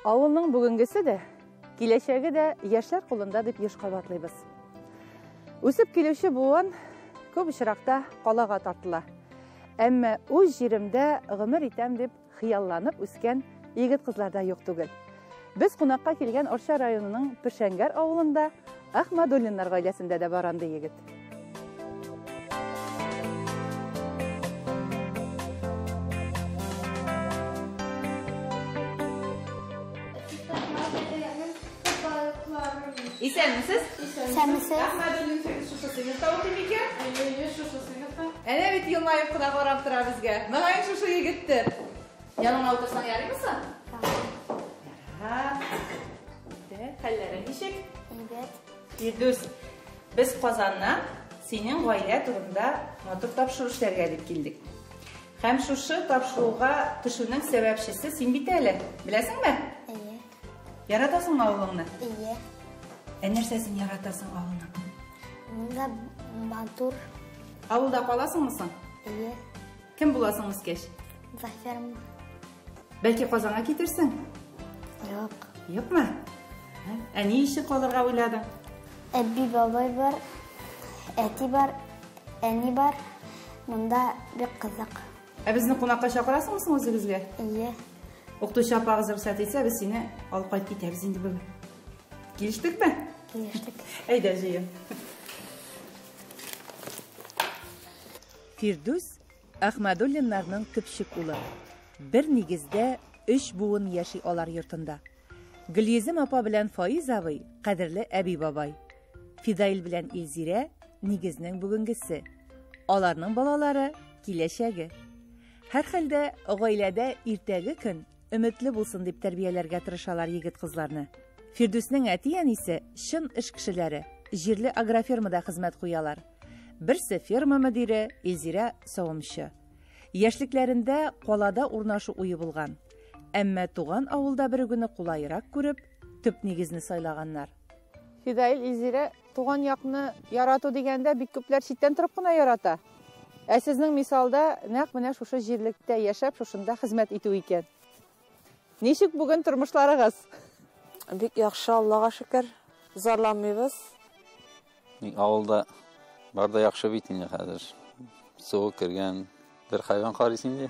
Авылның бүгенгесе дә, киләчәге дә яшьләр кулында дип еш кабатлыйбыз. Үсеп килүче буын күп очракта калага тартыла. Әмма үз җиремдә гомер итәм дип хыялланып үскән егет кызларда юк түгел. Без кунакка килгән Арча районының Пешәнгәр авылында Ахмадуллиннар гаиләсендә дә бар андый егет. İsənmisiz? İsənmisiz? Ahmedulin şuşu sınıfta okuyun ekan? Şuşu sınıfta. Ana bit yılmayıp qına qarab tura bizga. Nag'ayın şuşu yigitdir. Yanına otursan yarı mısın? Tamam. Hallerin nişik? Evet. Firdus, biz Qozondan senin гаилә турында матур тапшырыш тәргәлеп килдек. Һәм шушы тапшыруга төшүнең сәбәпчесе син бит әле. Беләсеңме? Әйе. Яратасыңмы авылыңны? Әйе. Нәрсәсен яратасың авылның? Монда матур. Авылда каласыңмы соң? Әйе. Кем буласың искәч? Заферм. Бәлки Казанга китерсең? Юк. Юкмы? Ә ни өчен калырга уйладың? Әби бабай бар, әти бар, әни бар. Монда бик кызык. Ә безне кунакка чакырасыңмы соң үзегезгә? Әйе. Укытучы апагыз рөхсәт итсә, без сине алып кайтып китәбез инде бүген. Килештекме? Килештек. Әйдә, җыен. Фирдус Ахмадуллиннарның төпчек улы. Бер нигездә 3 буын яши алар йортында. Гөлйөзем апа белән Фаиз абый, кадерле әби бабай. Фидаил белән Илзирә нигезнең бүгенгесе. Аларның балалары киләчәге. Һәр хәлдә гаиләдә иртәге көн өметле булсын дип тәрбияләргә тырышалар егет кызларны. Фирдүснең әти-әнисе чын эш кешеләре, җирле агрофермада хезмәт куялар. Берсе ферма мөдире, Илзирә савымчы. Яшьлекләрендә калада урнашу уе булган. Әмма туган авылда бер гүне кулайрак күреп, төп нигезне сайлаганнар. Фидаил, Илзирә, туган якны ярату дигәндә бик күпләр читтән торып кына ярата. Ә сезнең мисалда нәкъ менә шушы җирлектә яшәп, шушында хезмәт итү икән. Ничек бүген тормышларыгыз? Бик яхшы, Аллага шөкер. Зарланмыйбыз. Авылда барда яхшы бит инде хәзер. Суы кергән бер хайван карыйс инде.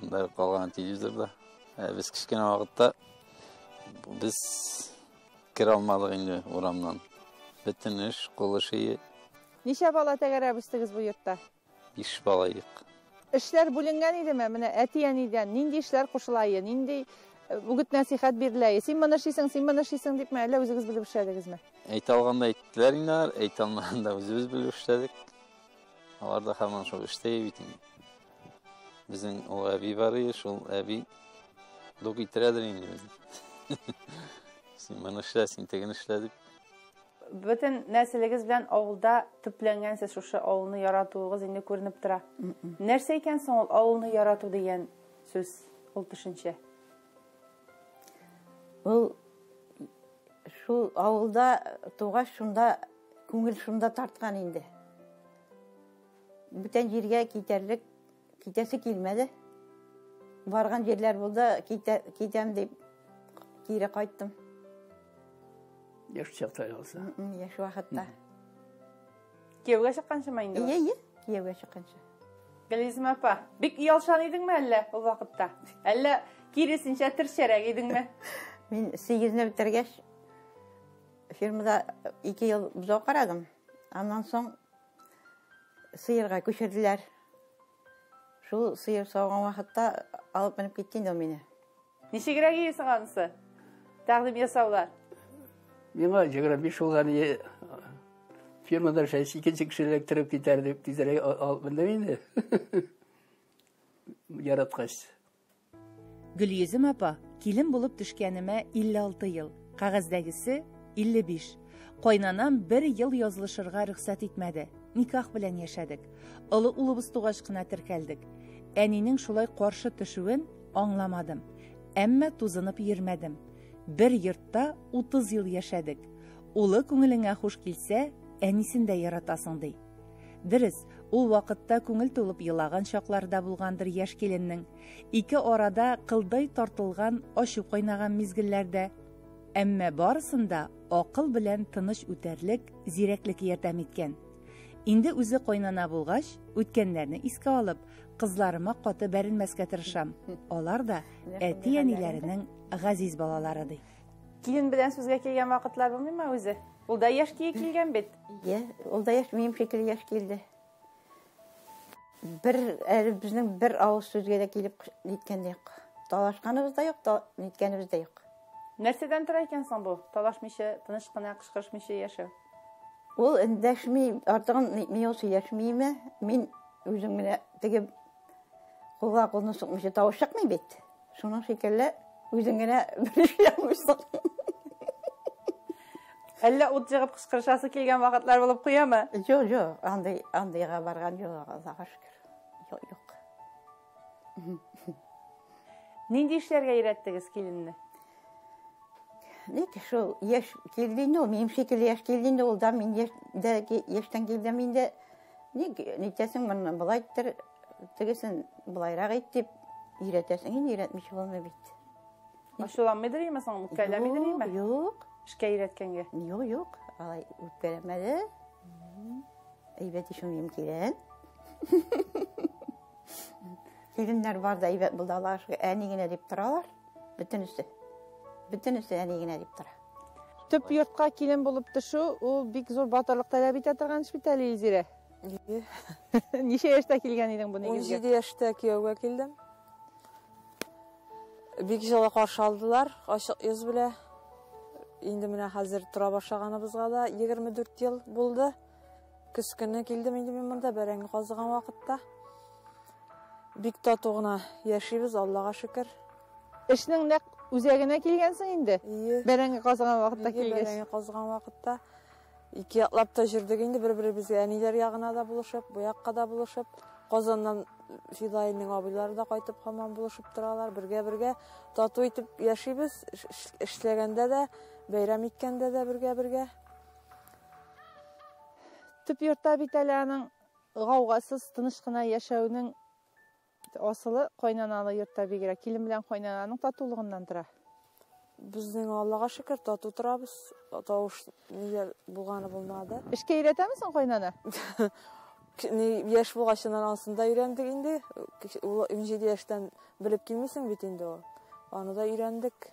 Монда калган телевизорда. Без кичкән вакытта без кире алмадык инде урамнан. Бөтен эш, кул эше. Ничә бала тәгәрәбез бу йортта? 5 бала юк. Эшләр бүленгән идеме? Менә әти-әнидән нинди эшләр кушылайы, нинди үгет нәсихәт биреләе? Син моны эшлисең дип мәллә үзегез белеп эшләдегезме? Әйтә алганда әйттеләр инде, әйтә алмаганда үзебез белеп эшләдек. Алар да һаман шул эштә бит инде. Безнең ул әби бар иде, шул әби дук итерәдер инде безне. Син моны эшлә, син теген эшлә дип. Бөтен нәселегез белән авылда төпләнгәнсез шушы авылны яратуыгыз инде күренеп тора. Нәрсә икән соң ул авылны ярату дигән сүз, ул төшенчә? Ул шул авылда тугач шунда күңел шунда тарткан инде. Бүтән җиргә китәсе килмәде. Барган җирләр булды, китәм дип кире кайттым. Яш чакта алса. Яш вакытта. Кияүгә чыкканчымы инде? Ие, кияүгә чыкканчы. Гөлйөзем апа, бик ялшан идеңме әллә ул вакытта? Әллә киресенчә тиршәрәк идеңме? Мин 8-не битергәч фермада 2 ел бозау карадым. Аннан соң сыерга күчерделәр. Шул сыер сауган вакытта алып менеп киткән дә мине. Ничегрәк исең анысы? Тәкъдим ясаулар. Миңа 25 булган фермада шәйс икенче кешеләр торып китәр дип тизрәк алып менде инде. Яраткач. Гөлйөзем апа, килен булып төшкәнемә 56 ел, кәгазьдәгесе 55. Кайнанам 1 ел язылышырга рөхсәт итмәде. Никах белән яшәдек. Олы улыбыз тугач кына теркәлдек. Әнинең шулай каршы төшүен аңламадым. Әмма тузынып йөрмәдем. Бер йортта 30 ел яшәдек. Улы күңелеңә хуш килсә, әнисен дә яратасың ди. Дөрес, Ул вакытта күңел тулып елаган чакларда булгандыр яшь киленнең. Ике арада кылдай тартылган, ачу кайнаган мизгелләрдә. Әмма барысында акыл белән тыныч үтәрлек, зирәклек ярдәм иткән. Инде үзе кайнана булгач, үткәннәрне искә алып, кызларыма каты бәрелмәскә тырышам. Алар да әти-әниләренең газиз балалары ди. Килен белән сүзгә килгән вакытлар булмыймы үзе? Ул да яшь килгән бит. Ул да яшь, минем шикелле яшь килде. Безнең бер авыз сүзгә дә килеп ниткән дә юк. Талашканыбыз да юк, ниткәнебез дә юк. Нәрсәдән тора икән соң бу? Талашмыйча, тыныч кына кычкырышмыйча яшәү. Ул эндәшми, артыгын нитми сөйләшмиме? Мин үзем генә теге кулга кулны сукмыйча тавыш чыкмый бит. Шуның шикелле үзең генә бер эш yapmışsың. Әллә ут җыгып кычкырышасы килгән вакытлар булып куямы? Юк, андыйга барган юк, Аллага шөкер. Юк. Нинди эшләргә өйрәттегез киленне? Ник шул яшь килдинде ул, минем шикелле яшь килдинде ул да, мин яшьтән килдем инде. Ник нитәсең моны булайттыр, тегесен булайрак ит дип өйрәтәсең, инде өйрәтмичә булмый бит. Ачуланмыйдыр имесең, үпкәләмидер име? Юк. Эшкә өйрәткәнгә. Юк, алай үпкәләмәде. Әйбәт ишем минем килен. Киленнәр бар да әйбәт булдылар, әни генә дип торалар. Бөтенесе әни генә дип тора. Төп йортка килен булып төшү, ул бик зур батырлык таләп итә торган эш бит әле, Илзирә. Ничә яшьтә килгән идең бу нигезгә? 17 яшьтә кияүгә килдем. Бик җылы каршы алдылар, ачык йөз белән. Инде менә хәзер тора башлаганыбызга да 24 ел булды. Көз көне килдем инде мин монда бәрәңге казыган вакытта. Бик тату гына яшибез, Аллага шөкер. Эшнең нәкъ үзәгенә килгәнсең инде. Бәрәңге казыган вакытта килгәч. Бәрәңге казыган вакытта ике яклап та җирдек инде, бер-беребезгә әниләр ягына да булышып, бу якка да булышып, Казаннан Фидайның абыйлары да кайтып һаман булышып торалар, бергә тату итеп яшибез, эшләгәндә дә, бәйрәм иткәндә дә бергә. Төп йортта бит әле аның гаугасыз, тыныч кына яшәүнең асылы кайнаналы йортта бигрәк, килен белән кайнананың татулыгыннан тора. Безнең Аллага шөкер тату торабыз. Тавыш ниләр булганы булмады. Эшкә өйрәтәмесең кайнана? Яшь булгачыннан ансында өйрәндек инде. 17 яшьтән белеп килмисең бит инде ул. Аны да өйрәндек.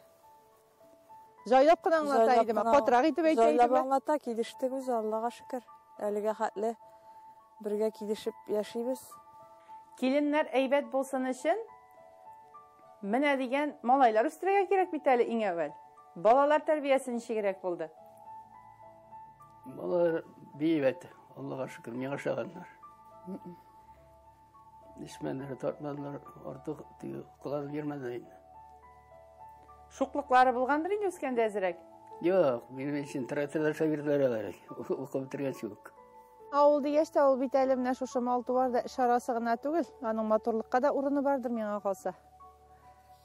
Җайлап кына аңлата идеме? Катрак итеп әйтә идеме? Җайлап аңлата, килештек үзе, Аллага шөкер. Әлегә хәтле бергә килешеп яшибез. Киленнәр әйбәт булсын өчен менә дигән малайлар үстерергә кирәк бит әле иң әввәл. Балалар тәрбиясе ничегрәк булды? Балалар бейбәт, Аллага шөкер, миңа ошаганнар. Ишмәннәре тартмадылар, артык кылар бирмәделәр инде. Шуклыклары булгандыр инде үскәндә әзрәк. Юк, минем өчен тракторлар шагирдләре укып бетергән юк. Авылда яшьтә ул бит әле менә шушы мал туарда шарасы гына түгел, аның матурлыкка да урыны бардыр миңа калса.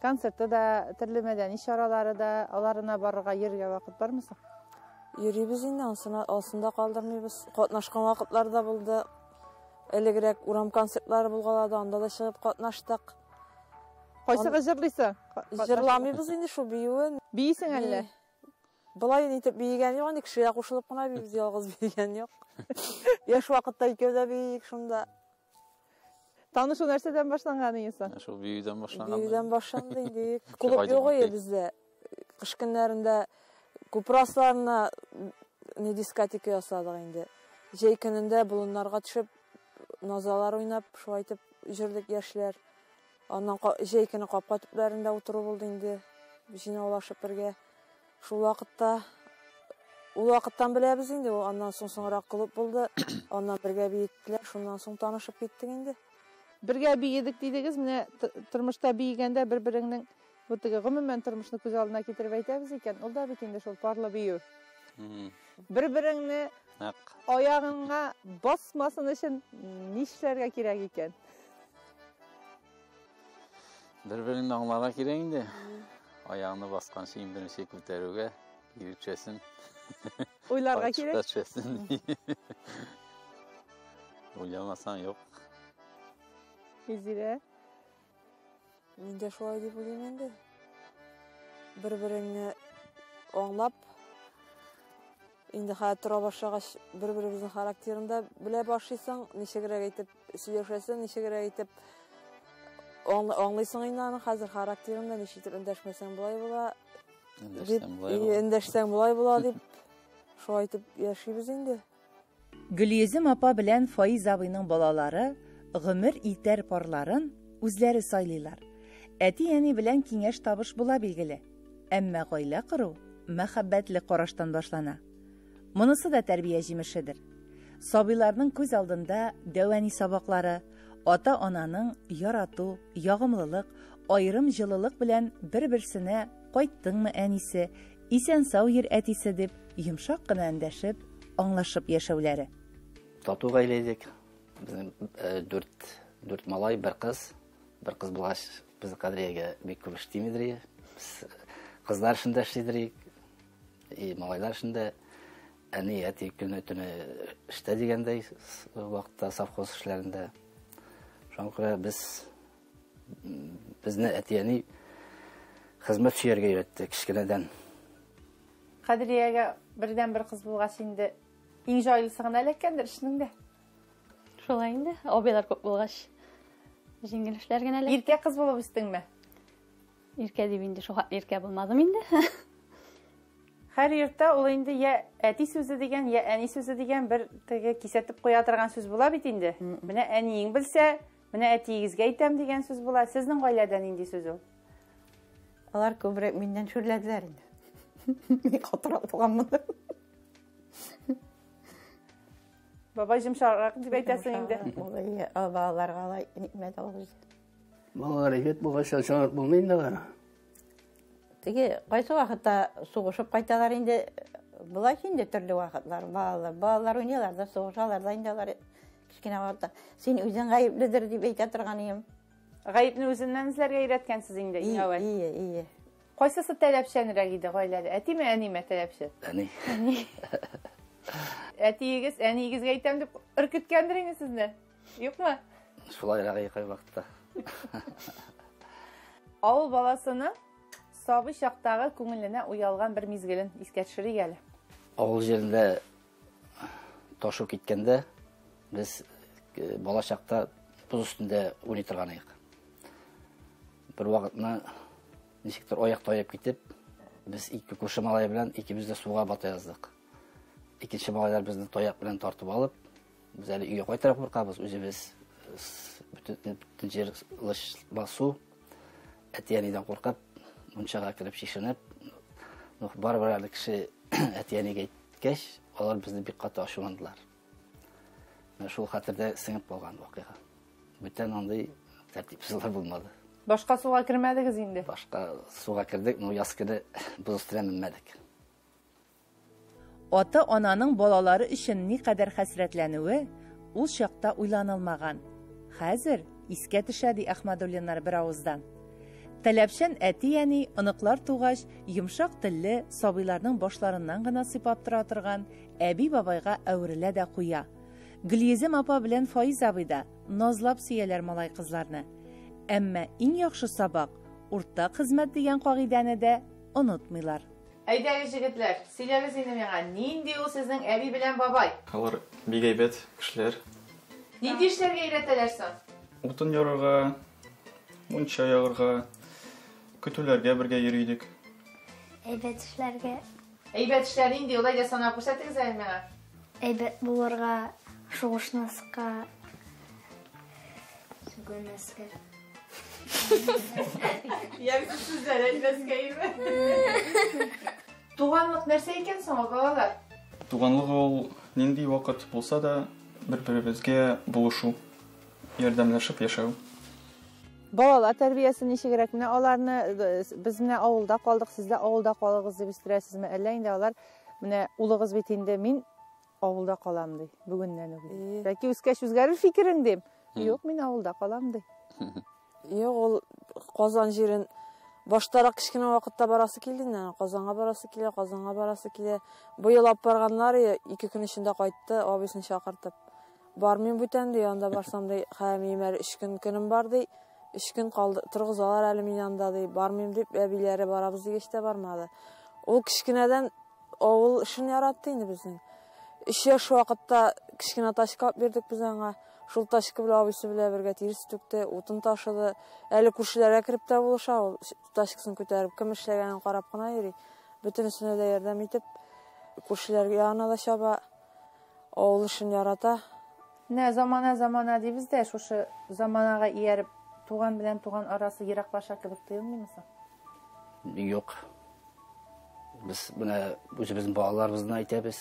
Концерты да, төрле мәдәни чаралары да, аларына барырга йөргә вакыт бармысың? Йөрибез инде, ансында калдырмыйбыз. Катнашкан вакытлар да булды. Элегрәк урам концертлары булгалады, анда да чыгып катнаштык. Кайсыгы җырлыйсың? Җырламыйбыз инде шу биюен. Бийсең әллә? Болай итеп биегән юк, инде кешегә кушылып кына бибез, ялгыз биегән юк. Яшь вакытта икәүдә биек шунда. Танышу нәрсәдән башланган инде? Шул биюдән башланган. Биюдән башланды инде. Клуб юк иде бездә. Кыш көннәрендә купрасларына дискотека ясадык инде. Җәй көнендә болыннарга төшеп, назалар уйнап, шулай итеп җырлык яшьләр. Аннан җәй көне капка төпләрендә утыру булды инде. Җыйнаулашып бергә. Шул вакытта ул вакыттан беләбез инде, аннан соңрак клуб булды. Аннан бергә биеттеләр, шуннан соң танышып киттек инде. Бергә биедек дидегез, менә тормышта биегәндә бер-береңнең бу теге гомумән тормышны күз алдына китереп әйтәбез икән. Ул да бит инде шул парлы бию. Бер-береңне аягыңа басмасын өчен нишләргә кирәк икән? Бер-береңне аңларга кирәк инде. Аягını баскан şeyin беренче күтәрүгә, йөрчәсен. Уйларга кирәк. Uylamasam yok. Гөлзирә. Мен де шулай дип уйлыйм инде. Бер-береңне аңлап, инде хәзер тора башлагач, бер-беребезнең характерында белә башлыйсың, ничегрәк әйтеп сөйләшәсең, ничегрәк әйтеп аңлыйсың инде аның хәзер характерында, ничек эндәшмәсәң булай була. Эндәшсәң булай була дип шулай итеп яшибез инде. Гөлйөзем апа белән Фаиз абыйның балалары гомер итәр парларын үзләре сайлыйлар. Әти-әни белән киңәш табыш була билгеле. Әмма гаилә кору мәхәббәтле караштан башлана. Монысы да тәрбия җимешедер. Сабыйларның күз алдында дәвани сабаклары, ата-ананың ярату, ягымлылык, айрым җылылык белән бер-берсенә кайттыңмы әнисе, исән сау йөр әтисе дип йомшак кына эндәшеп, аңлашып яшәүләре. Тату гаилә идек. Безнең 4 малай, бер кыз булгач, без Кадриягә бик күп эшләмидер. Кызлар шунда эшлидер, малайлар шунда. Әни әти көне-төне эштә дигәндәй вакытта совхоз эшләрендә. Шуңа безне әти-әни хезмәт сөяргә өйрәтте кичкенәдән. Кадриягә бердән бер кыз булгач инде иң җайлысы гына эләккәндер эшнең дә. Шулай инде, абыйлар күп булгач, җиңел эшләр генә эләкте. Иркә кыз булып үстеңме? Иркә дип инде шуга иркә булмадым инде. Һәр йортта ул инде я әти сүзе дигән, я әни сүзе дигән бер теге кисәтеп куя торган сүз була бит инде. Менә әниең белсә, менә әтиегезгә әйтәм дигән сүз була. Сезнең гаиләдән инде сүз ул. Алар күбрәк миннән шүрләделәр инде. Мин катырак булганмын. Бабай җимшарак дип әйтәсең инде. Балаларга алай нимә дә Балалар егет булгач, шуңар булмый инде. Теге кайсы вакытта сугышып кайталар инде. Булай инде төрле вакытлар. Балалар уйныйлар да сугышалар да инде алар кичкенә вакытта. Син үзең гаепледер дип әйтә торган идем. Гаепне үзеннән эзләргә өйрәткәнсез инде иң әүвәл. Ие. Кайсысы тәләпчәнрәк иде гаиләдә? Әтиме, әниме тәләпче? Әни. Әтиегез, әниегезгә әйтәм дип үркеткәндер инде сезне. Юкмы? Шулайрак икән вакытта. Авыл баласыны сабый чактагы күңеленә уялган бер мизгелен искә төшерик әле. Авыл җирендә ташу киткәндә без бала чакта буз өстендә уйный торган идек. Бер вакытны ничектер аяк таяп китеп, без ике күрше малай белән икебез дә суга бата яздык. Икенче малайлар безне таяк белән тартып алып, без әле өйгә кайтарып куркабыз, үзебез бүтән җир басу, әти-әнидән куркып, мунчага кирип шишенеп, бар-бар әле кеше әти-әнигә әйткәч, алар безне бик каты ачуландылар. Шул хәтердә сеңеп калган вакыйга. Бүтән андый тәртипсезләр булмады. Башка суга кирмәдегез инде. Башка суга кирдек, яз көне без үстерә менмәдек. Ата-ананың балалары өчен никадәр хәсрәтләнүе ул чакта уйланылмаган. Хәзер искә төшә ди Әхмәдуллиннар бер авыздан. Тәләпчән әти-әни оныклар тугач, йомшак телле сабыйларның башларыннан гына сыйпап тора торган әби бабайга әверелә дә куя. Гөлйөзем апа белән Фаиз абый да назлап сөяләр малай кызларны. Әмма иң яхшы сабак уртак хезмәт дигән кагыйдәне дә онытмыйлар. Әйдәгез җегетләр, сөйләгез инде миңа, нинди ул сезнең әби белән бабай? Алар бик әйбәт кешеләр. Нинди эшләргә өйрәтәләр соң? Утын ярырга, мунча ягырга, көтүләргә бергә йөридек. Әйбәт эшләргә. Әйбәт эшләр инде, улай да санап күрсәтегез әле миңа. Әйбәт булырга, шугышнаска. Сүгенәскә. Ярсыз сүзләр әйтмәскә име? Туганлык нәрсә икән соң балалар? Туганлык ул нинди вакыт булса да бер-беребезгә булышу, ярдәмләшеп яшәү. Балалар тәрбиясе ничегрәк? Менә аларны без менә авылда калдык, сез дә авылда калыгыз дип истерәсезме? Әллә инде алар менә улыгыз бит инде мин авылда калам ди, бүгеннән үк. Бәлки үскәч үзгәрер фикерең дим. Юк, мин авылда калам ди. Юк, ул Казан җирен баштарак кичкенә вакытта барасы килде, Казанга барасы килә. Бу ел алып барганнар 2 көн эчендә кайтты, абысын чакыртып. Barmayım бүтән дей, анда барсам дей, хәмим әле 3 көнем бар дей. 3 көн калды, торгызалар әле мин янда дей. Бармыйм дип, әбиләре барабыз дигәч тә бармады. Ул кичкенәдән авыл эшен яратты инде безнең. 3 яш вакытта кичкенә ташка алып бирдек без аңа. Шул ташка белән абыйсы белән бергә тирис түкте, утын ташыды. Әле күршеләргә кирип тә булыша, ул ташкасын күтәреп, кем эшләгәнен карап кына йөри. Бөтенесенә дә ярдәм итеп, күршеләргә янына да чаба, авыл эшен ярата. Нә замана дибез дә, шушы заманага ияреп, туган белән туган арасы ераклаша кебек тоелмыймы соң? Юк. Без менә үзебезнең балаларыбызны әйтәбез.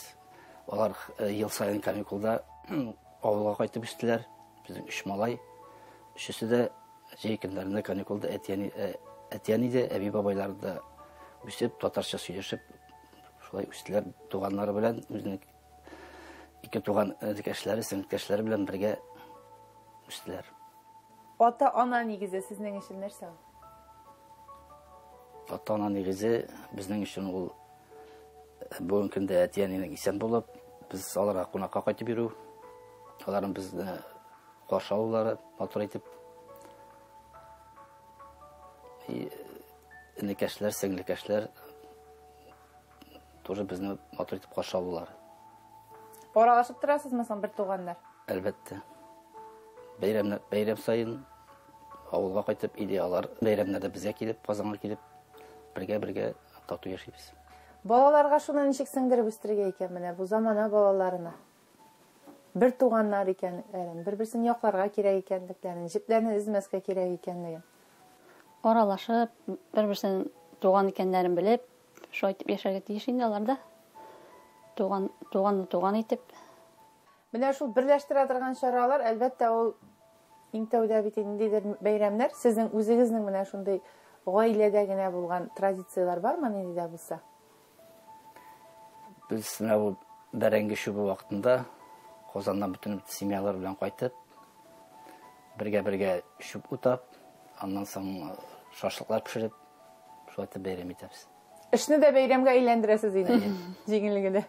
Алар ел сайын каникулда авылга кайтып үстеләр. Безнең 3 малай. Өчесе дә җәй көннәрендә каникулда әтияни дә, әби бабайлары да үсеп, татарча сөйләшеп, шулай үстеләр. Туганнары белән үзенең 2 туган кешеләре, сеңдәшләре белән бергә үстеләр. Ата-ана нигезе сезнең өчен нәрсә? Ата-ана нигезе безнең өчен ул бүген көндә әтиянең исән булып, без аларга кунакка кайтып йөрү, аларның безне каршы алулары, матур итеп. Инекәшләр, сеңлекәшләр тоже безне матур итеп каршы алулары. Аралашып торасызмы соң бер туганнар? Әлбәттә. Бәйрәм сайын авылга кайтып, алар бәйрәмнәрдә безгә килеп, Казанга килеп, бергә тату яшибез. Балаларга шуны ничек сеңдереп үстергә икән менә бу замана балаларына? Бер туганнар икәнлеген, бер-берсен якларга кирәк икәнлекләрен, җипләрне измәскә кирәк икәнлеген. Аралашып, бер-берсен туган икәннәрен белеп, шулай итеп яшәргә тиеш инде алар да. Туган итеп. Менә шул берләштерә торган чаралар, әлбәттә, ул иң тәүдә бит ниндидер бәйрәмнәр, сезнең үзегезнең менә шундый гаиләдә генә булган традициялар бармы, нинди дә булса? Без менә бу бәрәңге чүбе вакытында Казаннан бүтән семьялар белән кайтып, бергә чүп утап, аннан соң шашлыклар пешереп, шулай итеп бәйрәм итәбез. Эшне дә бәйрәмгә әйләндерәсез инде, җиңеллегендә.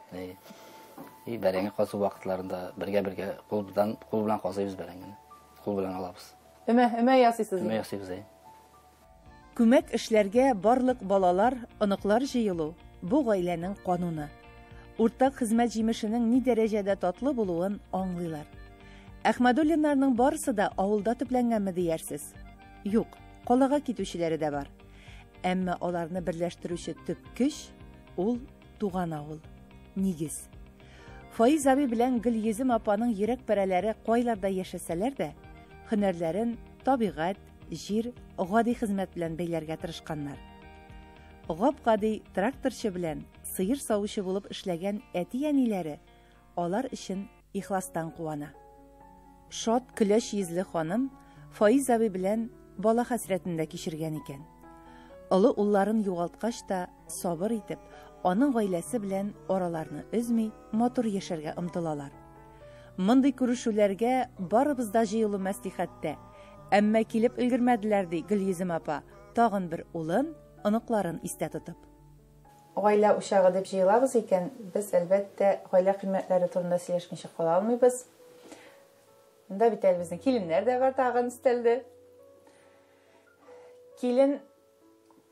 Бәрәңге казу вакытларында бергә кул белән казыйбыз бәрәңгене. Кул белән алабыз. Өмә ясыйсыз. Өмә ясыйбыз. Күмәк эшләргә барлык балалар, оныклар җыелу бу гаиләнең кануны. Уртак хезмәт җимешенең ни дәрәҗәдә татлы булуын аңлыйлар. Әхмәдуллиннарның барысы да авылда төпләнгәнме диярсез? Юк, калага китүчеләре дә бар. Әмма аларны берләштерүче төп көч ул туган авыл, нигез. Фаиз аби белән Гөлйөзем апаның йөрәк пәрәләре кайларда яшәсәләр дә, һөнәрләрен табигать, җир, гади хезмәт белән бәйләргә тырышканнар. Гап-гади тракторчы белән сыер савучы булып эшләгән әти-әниләре алар өчен ихластан куана. Шат көләч йөзле ханым Фаиз аби белән бала хәсрәтендә кичергән икән. Олы улларын югалткач та сабыр итеп, аның гаиләсе белән араларны өзми, матур яшәргә омтылалар. Мондый күрешүләргә барыбыз да җыелу мәслихәттә, әмма килеп өлгермәделәр ди Гөлйөзем апа, тагын бер улын, оныкларын истә тотып. Гаилә учагы дип җыелабыз икән, без әлбәттә гаилә кыйммәтләре турында сөйләшмичә кала алмыйбыз. Монда бит безнең киленнәр дә бар тагын өстәлдә. Килен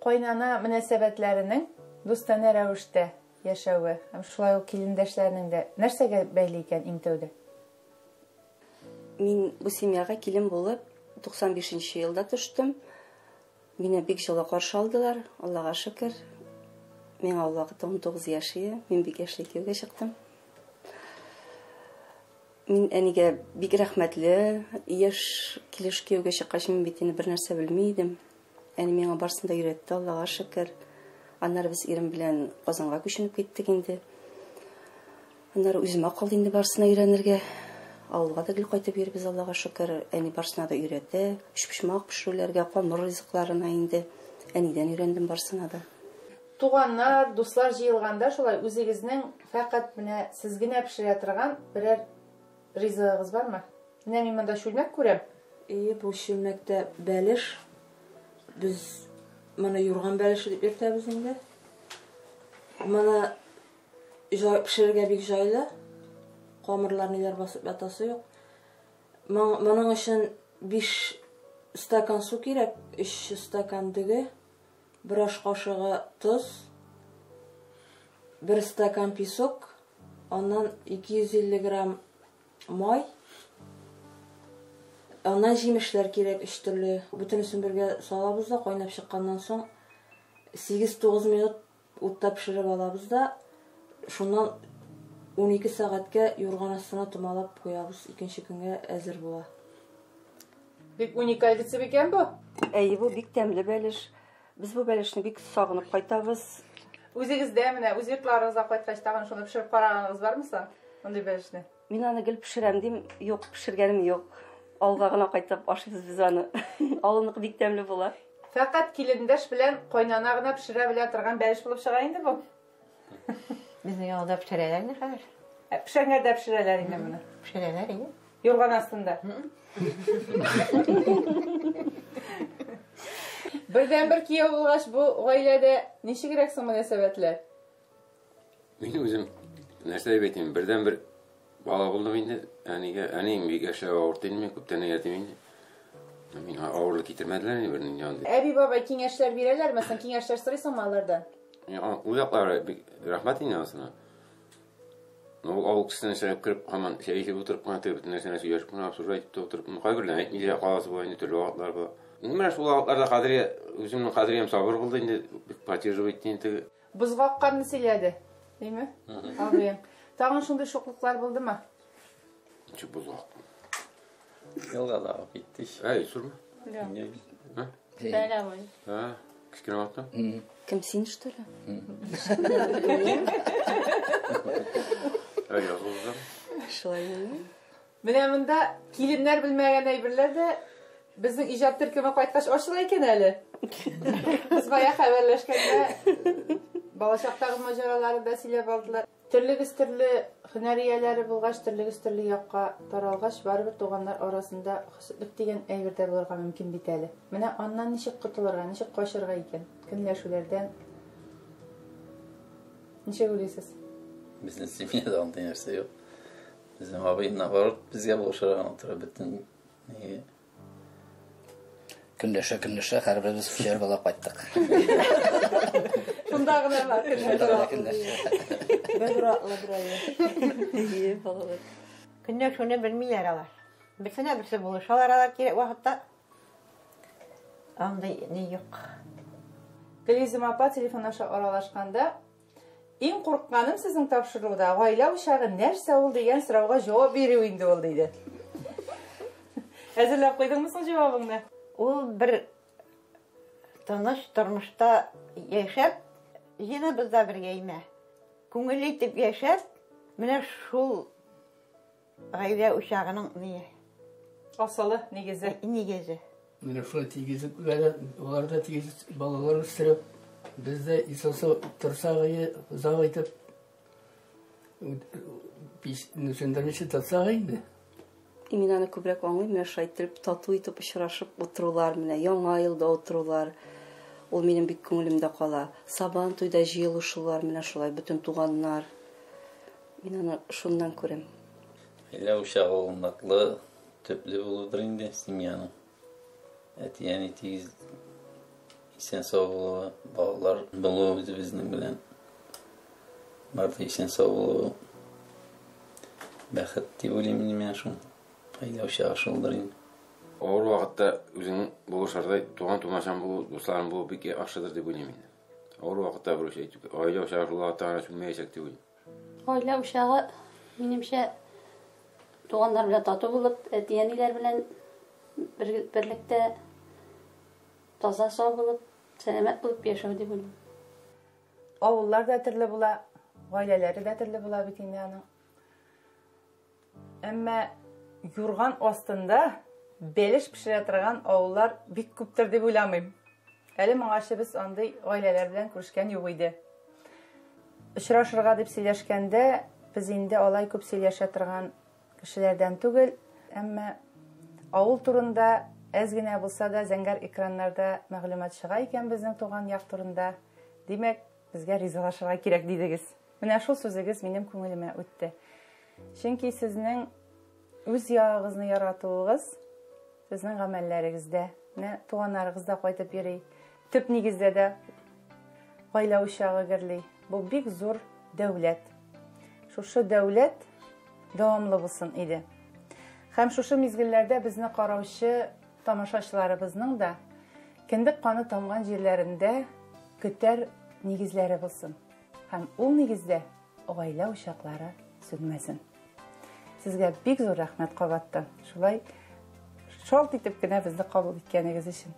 кайнана мөнәсәбәтләренең дустана рәвештә яшәүе, һәм шулай ук килендәшләрнең дә нәрсәгә бәйле икән иң тәүдә? Мин бу семьяга килен булып 95-нче елда төштем. Мине бик җылы каршы алдылар, Аллага шөкер. Миңа ул вакытта 19 яшь иде, мин бик яшьли кияүгә чыктым. Мин әнигә бик рәхмәтле, яшь килеш кияүгә чыккач мин бит инде бер нәрсә белми идем. Әни миңа барсын да өйрәтте, Аллага шөкер. Аннары без ирем белән Казанга күченеп киттек инде. Аннары үземә калды инде барсына өйрәнергә. Авылга да гел кайтып йөрибез, Аллага шөкер. Әни барсына да өйрәтте, пешмәк пешерүләргә, камыр ризыкларына инде. Әнидән өйрәндем барсына да. Туганнар, дуслар җыелганда шулай үзегезнең фақат менә сез генә пешерә торган берәр ризыгыз бармы? Менә мин монда шүлмәк күрәм. Бу шүлмәктә бәлеш. Biz mana yorgan bəlişi deyib ertəbiz indi. Mana pişirgə bik jaylı. Qamirlar nelər basıb yatası yox. Моның өчен 5 стакан су кирәк, 3 стакан дөге, 1 аш кашыгы тоз, 1 стакан песок, ondan 250 грамм май, ondan җимешләр кирәк 3 төрле. Бөтенесен бергә салабыз да, кайнап чыкканнан соң 8-9 минут утта пешереп алабыз да, шуннан 12 сәгатькә юрган астына томалап куябыз. Икенче көнгә әзер була. Бик уникаль рецепт икән бу. Әйе, бу бик тәмле бәлеш. Без бу бәлешне бик сагынып кайтабыз. Үзегездә менә үз йортларыгызга кайткач тагын шуны пешереп караганыгыз бармы соң? Мондый бәлешне. Мин аны гел пешерәм дим, юк, пешергәнем юк. Алга гына кайтып ашыйбыз без аны. Алыныкы бик тәмле була. Фақат килендәш белән кайнана гына пешерә белә торган бәлеш булып чыга инде бу. Безнең янда пешерәләр ни хәзер? Пешергәндә пешерәләр инде моны. Пешерәләр инде. Юрган астында. Бердән-бер кияү булгач, бу гаиләдә ничегрәк соң мөнәсәбәтләр? Мин үзем нәрсә дип әйтим, бердән-бер бала булдым инде. Әнигә бик яшәү авырт инде, күптән ятим инде. Мин авырлык китермәделәр инде бернең янында. Әби бабай киңәшләр бирәләр, мәсәлән, киңәшләр сорыйсыңмы алардан? Уяклары бик рәхмәт инде асына. Ну, авыл кешесенә чыгып кирип, һаман шәйхи утырып кына бөтен нәрсәне сөйләшеп кына обсуждать итеп утырып, кайберләр әйтмиләр, каласы була инде төрле вакытлар була. Менә шул вакытларда Кадрия, үземнең Кадриям сабыр булды инде, бик поддерживать итте инде. Бузгакканны сөйләде, димме? Абыем. Тагын шундый шоклыклар булдымы? Чу бузгак. Елга да китти. Сурма? Да. Бәлә бай. Кичкене вакытта. Кем син, что ли? Язылды. Шулай булды. Менә монда киленнәр белмәгән әйберләр дә безнең иҗат төркеме кайткач ачыла икән әле. Без бая хәбәрләшкәндә балачактагы маҗараларын да сөйләп алдылар. Төрлегез төрле һөнәрияләре булгач, төрлегез төрле якка таралгач, барыбер туганнар арасында хөсетлек дигән әйбер дә булырга мөмкин бит әле. Менә аннан ничек котылырга, ничек качырга икән? Көнләшүләрдән ничек уйлыйсыз? Безнең семьяда андый нәрсә юк. Безнең абый наоборот безгә булышырга утыра бөтен. Көндәшә, һәрберебез пешер бала кайттык. Шунда гына бар. Көннәр шуны белмиләр алар. Берсенә берсе булышалар алар кирәк вакытта. Андай ни юк. Гөлйөзем апа телефон аша аралашканда, иң курыкканым сезнең тапшыруда гаилә учагы нәрсә ул дигән сорауга җавап бирү инде ул диде. Әзерләп куйдыңмы соң җавабыңны? Ул бер тыныч тормышта яшәп, җинебез дә бергә имә. Күңел итеп яшәп, менә шул гаилә учагының ни? Асалы, нигезе. Нигезе. Менә шулай тигезеп, аларда тигезеп балалар үстереп, бездә исәсә торсагы зав итеп, нөсендермичә татсагы инде. Мин аны күбрәк аңлыйм, менә шулай итеп тату итеп очрашып утырулар, менә яңа елда утырулар. Ул минем бик күңелемдә кала. Сабан туйда җыелышулар, менә шулай бөтен туганнар. Мин аны шуннан күрәм. Гаилә учагы улнаклы, төпле булудыр инде семьяның. Әти тиз исән сау булуы, балалар булуы үзебезнең белән. Барда исән сау булуы. Бәхет дип уйлыйм мин шул. Гаилә учагы шулдыр инде. Авыр вакытта үзең булышардай туган-тумачан булу, дусларың булу бик яхшыдыр дип уйлыйм инде. Авыр вакытта бер şey, гаилә учагы шул вакытта сүнмәячәк дип уйлыйм. Гаилә учагы минемчә туганнар белән тату булып, әти-әниләр белән берлектә таза сау булып, сәламәт булып яшәү дип уйлыйм. Авыллар да төрле була, гаиләләре дә төрле була бит инде аның. Әмма юрган астында бәлеш пешерә торган авыллар бик күптер дип уйламыйм. Әле моңарчы без андый гаиләләр белән күрешкән юк иде. Очрашырга дип сөйләшкәндә, без инде алай күп сөйләшә торган кешеләрдән түгел, әмма авыл турында әз генә булса да зәңгәр экраннарда мәгълүмат чыга икән безнең туган як турында. Димәк, безгә ризалашырга кирәк дидегез. Менә шул сүзегез минем күңелемә үтте. Чөнки сезнең үз ягыгызны яратуыгыз сезнең гамәлләрегездә, туганнарыгызда кайтып йөри. Төп нигездә дә гаилә учагы гөрли. Бу бик зур дәүләт. Шушы дәүләт дәвамлы булсын иде. Һәм шушы мизгелләрдә безне караучы тамашачыларыбызның да кендек каны тамган җирләрендә көтәр нигезләре булсын. Һәм ул нигездә гаилә учаклары сүнмәсен. Сезгә бик зур рәхмәт кабаттан. Шулай шалт итеп кенә безне кабул иткәнегез өчен.